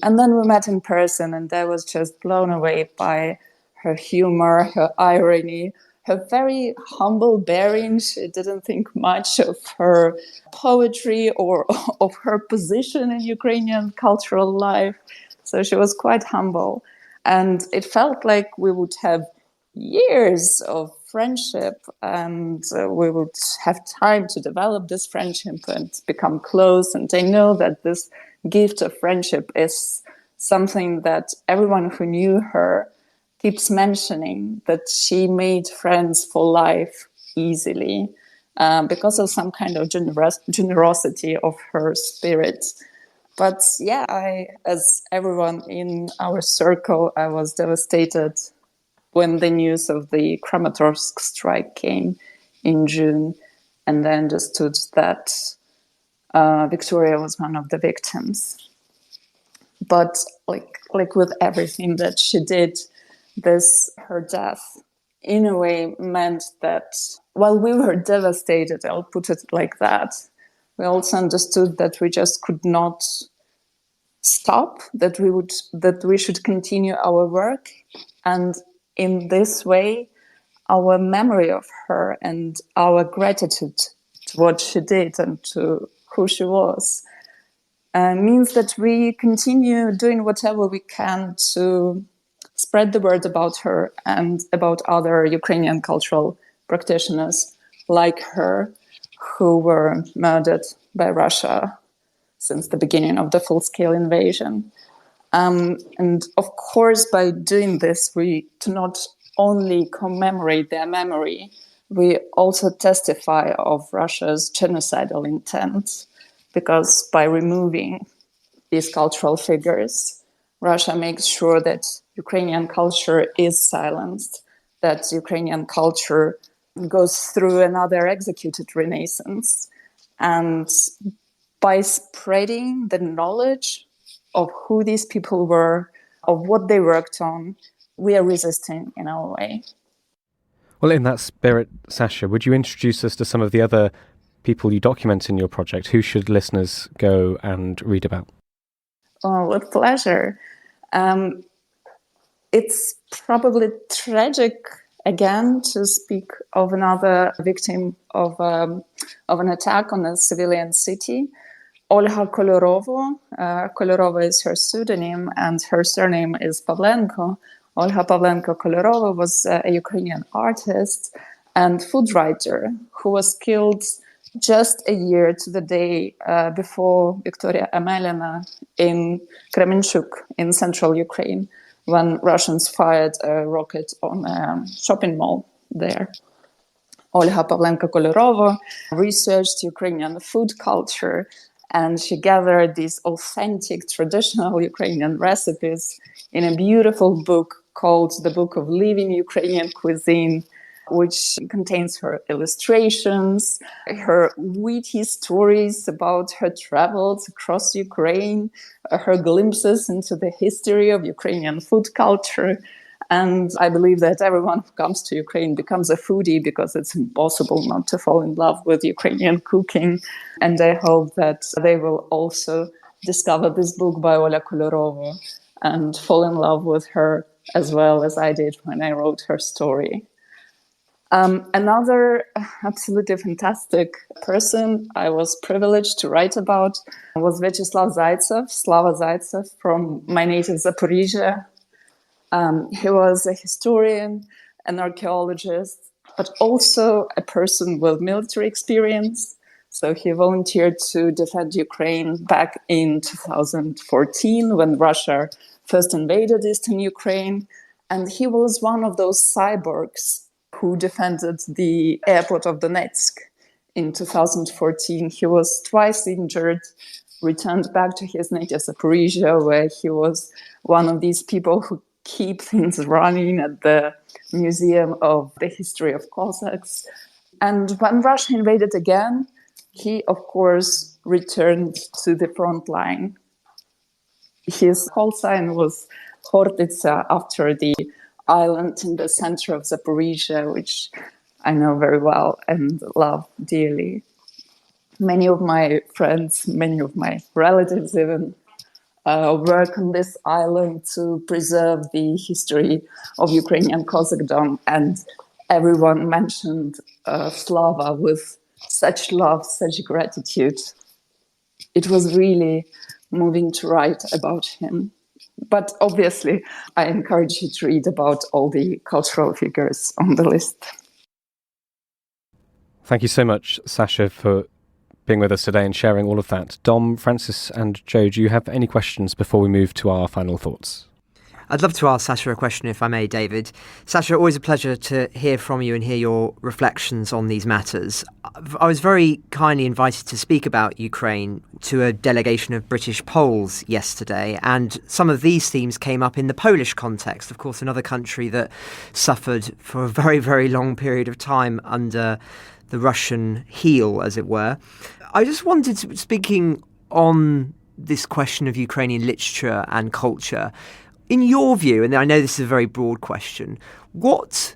And then we met in person, and I was just blown away by her humor, her irony, her very humble bearing. She didn't think much of her poetry or of her position in Ukrainian cultural life. So she was quite humble. And it felt like we would have years of friendship, and we would have time to develop this friendship and become close. And I know that this gift of friendship is something that everyone who knew her keeps mentioning, that she made friends for life easily because of some kind of generosity of her spirit. But yeah, as everyone in our circle, I was devastated when the news of the Kramatorsk strike came in June, and I understood that Victoria was one of the victims. But like with everything that she did, her death, in a way, meant that while we were devastated, I'll put it like that, we also understood that we just could not stop, that we should continue our work, and in this way, our memory of her and our gratitude to what she did and to who she was means that we continue doing whatever we can to spread the word about her and about other Ukrainian cultural practitioners like her who were murdered by Russia since the beginning of the full-scale invasion. And of course, by doing this, we do not only commemorate their memory, we also testify of Russia's genocidal intent, because by removing these cultural figures, Russia makes sure that Ukrainian culture is silenced, that Ukrainian culture goes through another executed renaissance. And by spreading the knowledge of who these people were, of what they worked on, we are resisting in our way. Well, in that spirit, Sasha, would you introduce us to some of the other people you document in your project? Who should listeners go and read about? Oh, with pleasure. It's probably tragic, again, to speak of another victim of an attack on a civilian city. Olha Kolorova. Kolorova is her pseudonym, and her surname is Pavlenko. Olha Pavlenko Kolorova was a Ukrainian artist and food writer who was killed just a year to the day before Victoria Amelina in Kremenchuk in central Ukraine, when Russians fired a rocket on a shopping mall there. Olha Pavlenko Kolorova researched Ukrainian food culture, and she gathered these authentic traditional Ukrainian recipes in a beautiful book called The Book of Living Ukrainian Cuisine, which contains her illustrations, her witty stories about her travels across Ukraine, her glimpses into the history of Ukrainian food culture. And I believe that everyone who comes to Ukraine becomes a foodie, because it's impossible not to fall in love with Ukrainian cooking. And I hope that they will also discover this book by Olha Kolorova and fall in love with her as well as I did when I wrote her story. Another absolutely fantastic person I was privileged to write about was Vyacheslav Zaitsev, Slava Zaitsev, from my native Zaporizhia. He was a historian, an archaeologist, but also a person with military experience. So he volunteered to defend Ukraine back in 2014 when Russia first invaded eastern Ukraine. And he was one of those cyborgs who defended the airport of Donetsk in 2014. He was twice injured, returned back to his native Zaporizhia, where he was one of these people who keep things running at the Museum of the History of Cossacks. And when Russia invaded again, he, of course, returned to the front line. His call sign was Hortitsa, after the island in the center of Zaporizhia, which I know very well and love dearly. Many of my friends, many of my relatives even, work on this island to preserve the history of Ukrainian Cossackdom, and everyone mentioned Slava with such love, such gratitude. It was really moving to write about him. But obviously, I encourage you to read about all the cultural figures on the list. Thank you so much, Sasha, for being with us today and sharing all of that. Dom, Francis and Joe, do you have any questions before we move to our final thoughts? I'd love to ask Sasha a question, if I may, David. Sasha, always a pleasure to hear from you and hear your reflections on these matters. I was very kindly invited to speak about Ukraine to a delegation of British Poles yesterday, and some of these themes came up in the Polish context, of course, another country that suffered for a very, very long period of time under the Russian heel, as it were. I just wanted to, speaking on this question of Ukrainian literature and culture, in your view, and I know this is a very broad question, what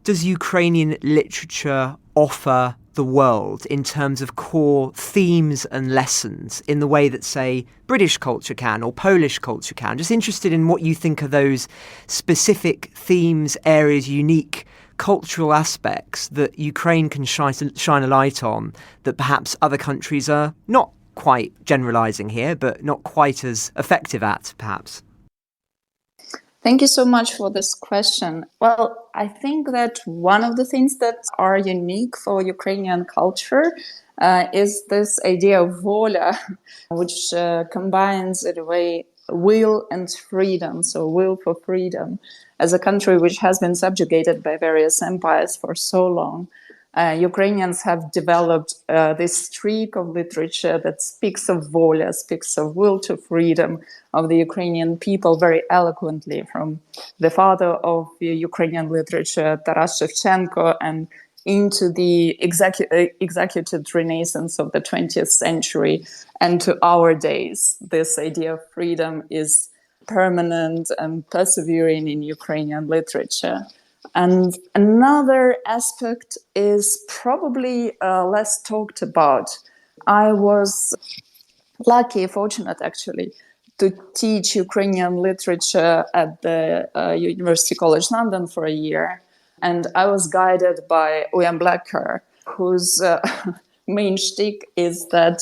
does Ukrainian literature offer the world in terms of core themes and lessons in the way that, say, British culture can or Polish culture can? Just interested in what you think are those specific themes, areas, unique cultural aspects that Ukraine can shine a light on that perhaps other countries are not quite generalising here, but not quite as effective at, perhaps. Thank you so much for this question. Well, I think that one of the things that are unique for Ukrainian culture is this idea of voля, which combines, in a way, will and freedom, so will for freedom. As a country which has been subjugated by various empires for so long, Ukrainians have developed this streak of literature that speaks of voля, speaks of will to freedom of the Ukrainian people very eloquently, from the father of Ukrainian literature, Taras Shevchenko, and into the executed renaissance of the 20th century and to our days. This idea of freedom is permanent and persevering in Ukrainian literature. And another aspect is probably less talked about. I was fortunate actually, to teach Ukrainian literature at the University College London for a year. And I was guided by William Blacker, whose main shtick is that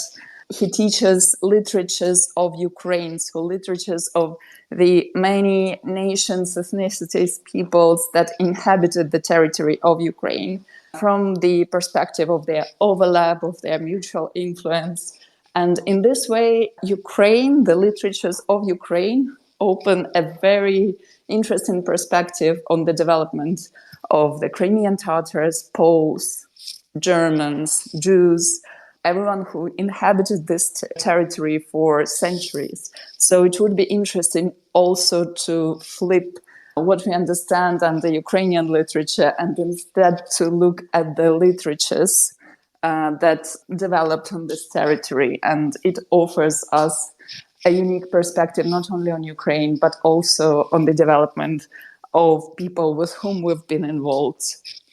he teaches literatures of Ukraine, so literatures of the many nations, ethnicities, peoples that inhabited the territory of Ukraine from the perspective of their overlap, of their mutual influence. And in this way, Ukraine, the literatures of Ukraine, open a very interesting perspective on the development of the Crimean Tatars, Poles, Germans, Jews, everyone who inhabited this territory for centuries. So it would be interesting also to flip what we understand under Ukrainian literature and instead to look at the literatures that developed on this territory. And it offers us a unique perspective, not only on Ukraine, but also on the development of people with whom we've been involved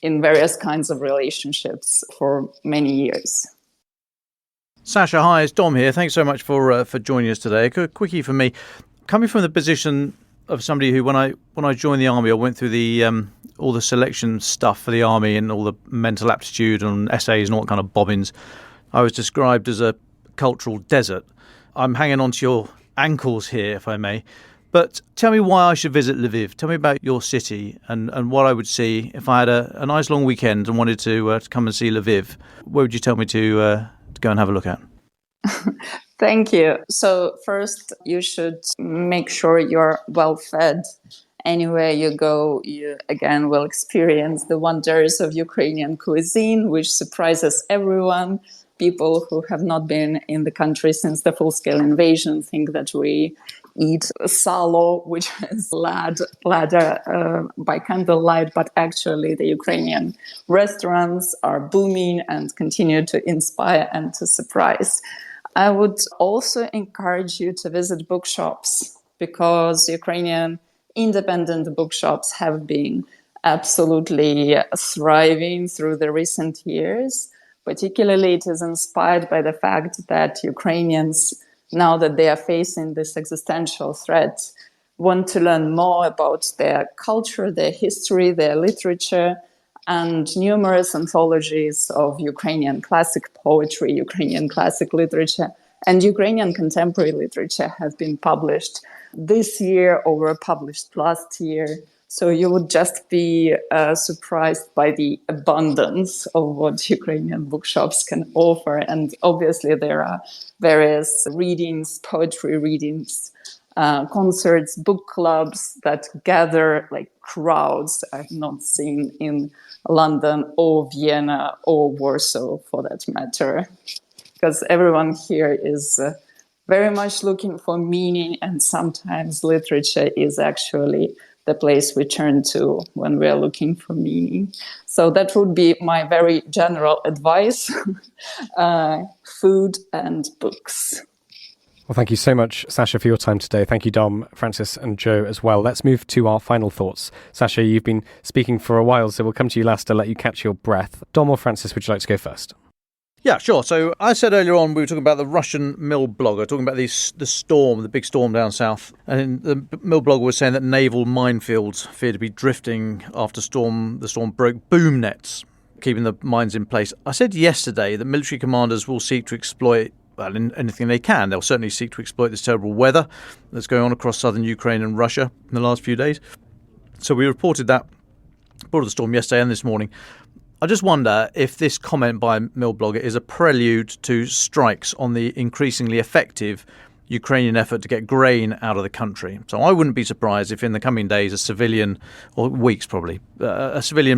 in various kinds of relationships for many years. Sasha, hi, it's Dom here. Thanks so much for joining us today. A quickie for me. Coming from the position of somebody who, when I joined the army, I went through the all the selection stuff for the army and all the mental aptitude and essays and all that kind of bobbins. I was described as a cultural desert. I'm hanging on to your ankles here, if I may. But tell me why I should visit Lviv. Tell me about your city and what I would see if I had a nice long weekend and wanted to come and see Lviv. Where would you tell me to go and have a look at? Thank you. So first, you should make sure you're well fed. Anywhere you go, you again will experience the wonders of Ukrainian cuisine, which surprises everyone. People who have not been in the country since the full-scale invasion think that we eat salo, which is ladder by candlelight, but actually the Ukrainian restaurants are booming and continue to inspire and to surprise. I would also encourage you to visit bookshops, because Ukrainian independent bookshops have been absolutely thriving through the recent years. Particularly, it is inspired by the fact that Ukrainians, now that they are facing this existential threat, want to learn more about their culture, their history, their literature, and numerous anthologies of Ukrainian classic poetry, Ukrainian classic literature, and Ukrainian contemporary literature have been published this year or were published last year. So you would just be surprised by the abundance of what Ukrainian bookshops can offer. And obviously there are various readings, poetry readings, concerts, book clubs that gather like crowds I've not seen in London or Vienna or Warsaw for that matter. Because everyone here is very much looking for meaning, and sometimes literature is actually the place we turn to when we are looking for meaning. So that would be my very general advice, food and books. Well, thank you so much, Sasha, for your time today. Thank you, Dom, Francis and Joe as well. Let's move to our final thoughts. Sasha, you've been speaking for a while, so we'll come to you last to let you catch your breath. Dom or Francis, would you like to go first? Yeah, sure. So I said earlier on we were talking about the Russian mill blogger, talking about the storm, the big storm down south. And the mill blogger was saying that naval minefields feared to be drifting after the storm broke boom nets, keeping the mines in place. I said yesterday that military commanders will seek to exploit anything they can. They'll certainly seek to exploit this terrible weather that's going on across southern Ukraine and Russia in the last few days. So we reported the storm yesterday and this morning. I just wonder if this comment by a mill blogger is a prelude to strikes on the increasingly effective Ukrainian effort to get grain out of the country. So I wouldn't be surprised if in the coming days a civilian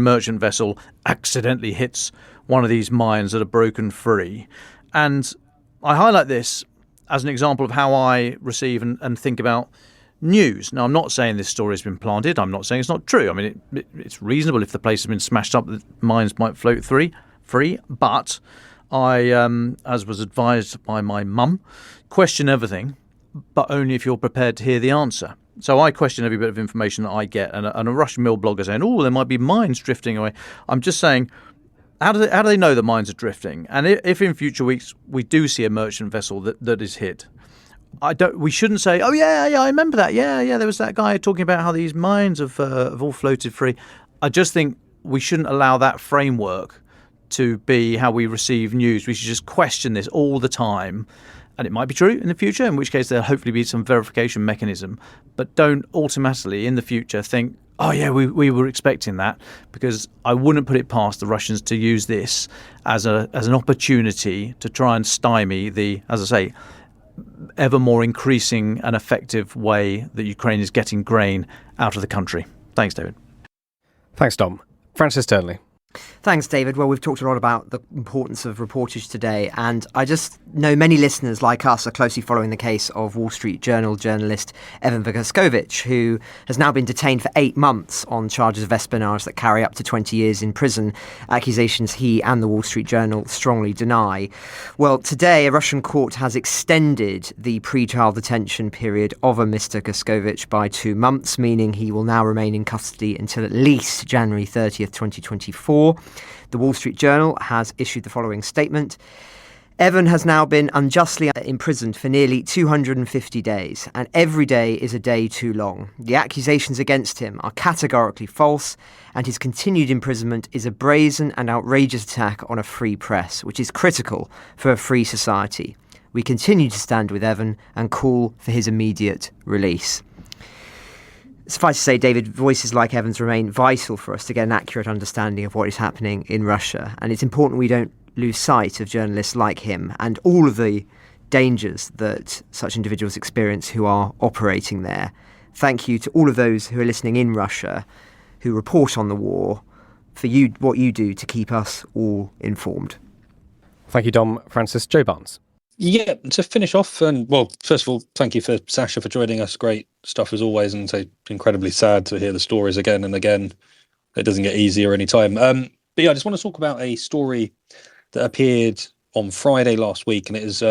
merchant vessel accidentally hits one of these mines that are broken free. And I highlight this as an example of how I receive and think about news. Now, I'm not saying this story has been planted. I'm not saying it's not true. I mean, it's reasonable if the place has been smashed up, that mines might float free. But I, as was advised by my mum, question everything, but only if you're prepared to hear the answer. So I question every bit of information that I get. And a Russian mill blogger saying, there might be mines drifting away. I'm just saying, how do they know the mines are drifting? And if in future weeks we do see a merchant vessel that is hit, we shouldn't say, I remember that. Yeah, there was that guy talking about how these mines have all floated free. I just think we shouldn't allow that framework to be how we receive news. We should just question this all the time. And it might be true in the future, in which case there'll hopefully be some verification mechanism. But don't automatically in the future think, we were expecting that, because I wouldn't put it past the Russians to use this as an opportunity to try and stymie the, as I say, ever more increasing and effective way that Ukraine is getting grain out of the country. Thanks, David. Thanks, Dom. Francis Turnley. Thanks, David. Well, we've talked a lot about the importance of reportage today, and I just know many listeners like us are closely following the case of Wall Street Journal journalist Evan Vygotskovich, who has now been detained for 8 months on charges of espionage that carry up to 20 years in prison, accusations he and the Wall Street Journal strongly deny. Well, today a Russian court has extended the pre-trial detention period of a Mr. Goskovich by 2 months, meaning he will now remain in custody until at least January 30th, 2024. The Wall Street Journal has issued the following statement. Evan has now been unjustly imprisoned for nearly 250 days, and every day is a day too long. The accusations against him are categorically false, and his continued imprisonment is a brazen and outrageous attack on a free press, which is critical for a free society. We continue to stand with Evan and call for his immediate release. Suffice to say, David, voices like Evan's remain vital for us to get an accurate understanding of what is happening in Russia. And it's important we don't lose sight of journalists like him and all of the dangers that such individuals experience who are operating there. Thank you to all of those who are listening in Russia, who report on the war, for what you do to keep us all informed. Thank you, Dom. Francis. Joe Barnes. Yeah, to finish off, and well, first of all, thank you for Sasha for joining us. Great stuff as always, and so incredibly sad to hear the stories again and again. It doesn't get easier any time. But yeah, I just want to talk about a story that appeared on Friday last week, and it is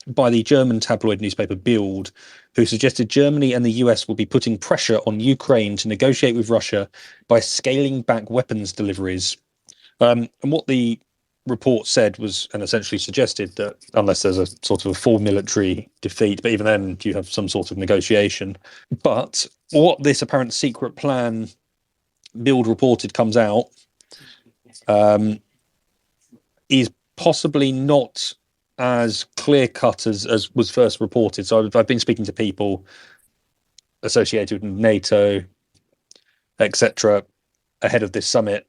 by the German tabloid newspaper Bild, who suggested Germany and the US will be putting pressure on Ukraine to negotiate with Russia by scaling back weapons deliveries. And what the report said was, and essentially suggested, that unless there's a sort of a full military defeat, but even then you have some sort of negotiation. But what this apparent secret plan Bild reported comes out is possibly not as clear-cut as was first reported. So I've been speaking to people associated with NATO, etc., ahead of this summit.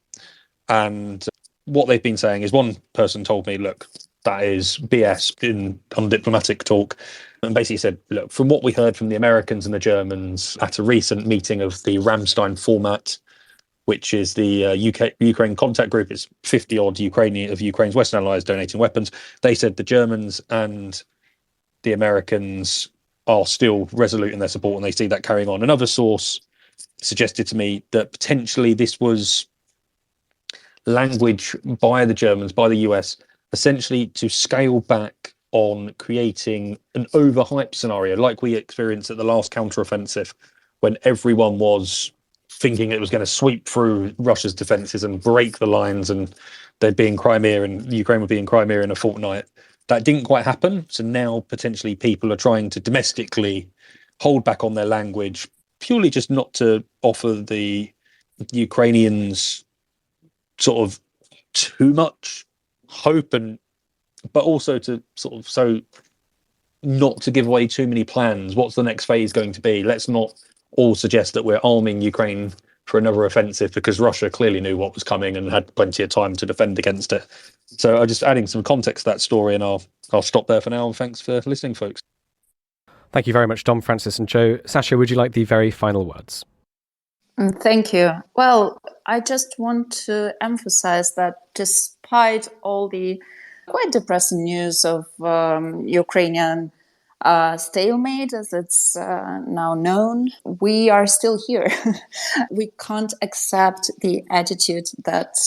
And what they've been saying is, one person told me, look, that is BS on diplomatic talk, and basically said, look, from what we heard from the Americans and the Germans at a recent meeting of the Ramstein format, which is the Ukraine contact group, it's 50 odd Ukraine's Western allies donating weapons. They said the Germans and the Americans are still resolute in their support, and they see that carrying on. Another source suggested to me that potentially this was language by the Germans, by the US, essentially to scale back on creating an overhyped scenario like we experienced at the last counteroffensive, when everyone was thinking it was going to sweep through Russia's defences and break the lines, and they'd be in Crimea and Ukraine would be in Crimea in a fortnight. That didn't quite happen. So now potentially people are trying to domestically hold back on their language, purely just not to offer the Ukrainians sort of too much hope, but also to sort of so not to give away too many plans. What's the next phase going to be? Let's not all suggest that we're arming Ukraine for another offensive, because Russia clearly knew what was coming and had plenty of time to defend against it. So I'm just adding some context to that story, and I'll stop there for now. And thanks for listening, folks. Thank you very much, Dom, Francis and Joe. Sasha, would you like the very final words? Thank you. Well, I just want to emphasize that despite all the quite depressing news of Ukrainian stalemate, as it's now known, we are still here. We can't accept the attitude that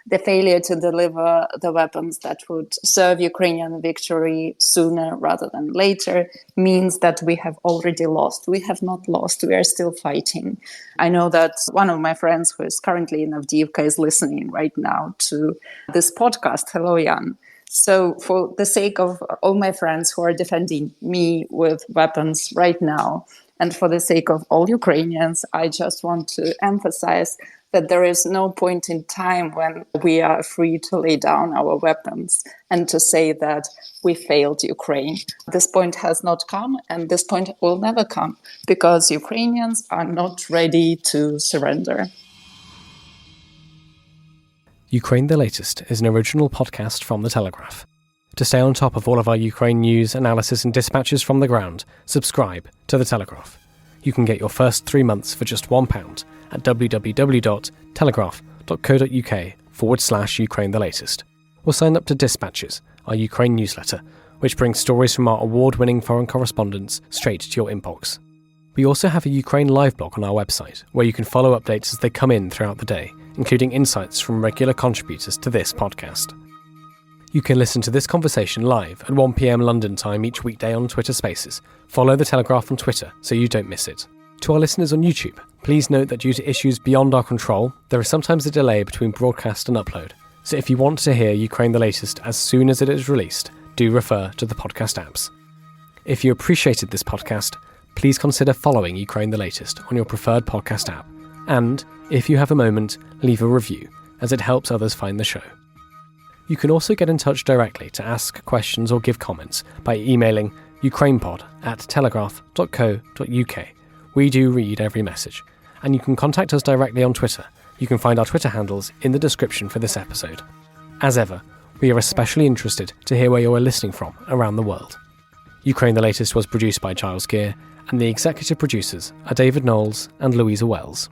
the failure to deliver the weapons that would serve Ukrainian victory sooner rather than later means that we have already lost. We have not lost. We are still fighting. I know that one of my friends who is currently in Avdiivka is listening right now to this podcast. Hello, Jan. So for the sake of all my friends who are defending me with weapons right now, and for the sake of all Ukrainians, I just want to emphasize that there is no point in time when we are free to lay down our weapons and to say that we failed Ukraine. This point has not come, and this point will never come, because Ukrainians are not ready to surrender. Ukraine the Latest is an original podcast from The Telegraph. To stay on top of all of our Ukraine news, analysis and dispatches from the ground, subscribe to The Telegraph. You can get your first 3 months for just £1 at www.telegraph.co.uk/Ukraine the Latest. Or sign up to Dispatches, our Ukraine newsletter, which brings stories from our award-winning foreign correspondents straight to your inbox. We also have a Ukraine live blog on our website, where you can follow updates as they come in throughout the day, including insights from regular contributors to this podcast. You can listen to this conversation live at 1 p.m. London time each weekday on Twitter Spaces. Follow The Telegraph on Twitter so you don't miss it. To our listeners on YouTube, please note that due to issues beyond our control, there is sometimes a delay between broadcast and upload. So if you want to hear Ukraine the Latest as soon as it is released, do refer to the podcast apps. If you appreciated this podcast, please consider following Ukraine the Latest on your preferred podcast app. And, if you have a moment, leave a review, as it helps others find the show. You can also get in touch directly to ask questions or give comments by emailing ukrainepod@telegraph.co.uk. We do read every message, and you can contact us directly on Twitter. You can find our Twitter handles in the description for this episode. As ever, we are especially interested to hear where you are listening from around the world. Ukraine the Latest was produced by Giles Gear, and the executive producers are David Knowles and Louisa Wells.